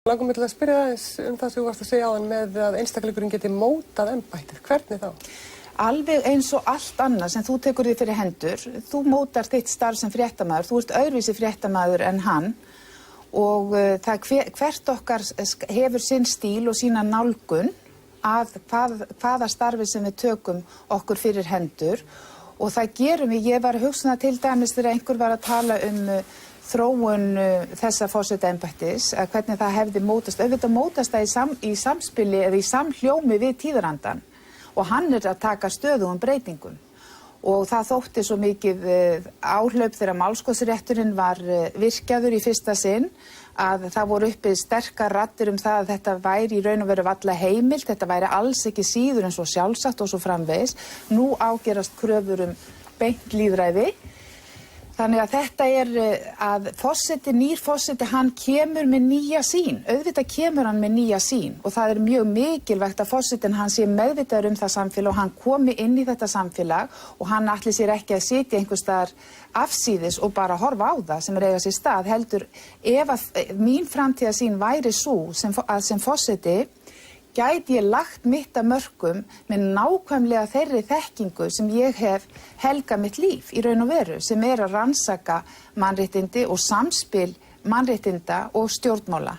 Langar mig til að spyrja aðeins það sem þú varst að segja áðan með að einstaklingurinn geti mótað embættið. Hvernig þá? Alveg eins og allt annað sem þú tekur þig fyrir hendur, þú mótar þitt starf sem fréttamaður, þú ert öðruvísi fréttamaður en hann og hvert okkar hefur sinn stíl og sína nálgun að hvaða starfi sem við tökum okkur fyrir hendur og það gerum við, ég var að hugsa til dæmis þegar einhver var að tala þróun þessa forsetaembættis, að hvernig það hefði mótast, auðvitað mótast það í samspili eða í samhljómi við tíðarandann. Og hann að taka stöðugum breytingum og það þótti svo mikið áhlaup þegar málskotsrétturinn var virkjaður í fyrsta sinn að það voru uppi sterkar raddir það að þetta væri í raun og veru varla heimilt, þetta væri alls ekki síður en svo sjálfsagt og svo framvegis. Nú ágerast kröfur beint lýðræði. Þannig að þetta að nýr forseti, hann kemur með nýja sýn. Auðvitað kemur hann með nýja sýn og það mjög mikilvægt að forsetinn hann sé meðvitaður það samfélag og hann komi inn í þetta samfélag og hann ætli sér ekki að sitja einhvers staðar afsíðis og bara horfa á það sem eiga sér stað. Heldur, ef að mín framtíðarsýn væri sú sem forseti, gæti ég lagt mitt að mörkum með nákvæmlega þeirri þekkingu sem ég hef helgað mitt líf í raun og veru, sem að rannsaka mannréttindi og samspil mannréttinda og stjórnmála.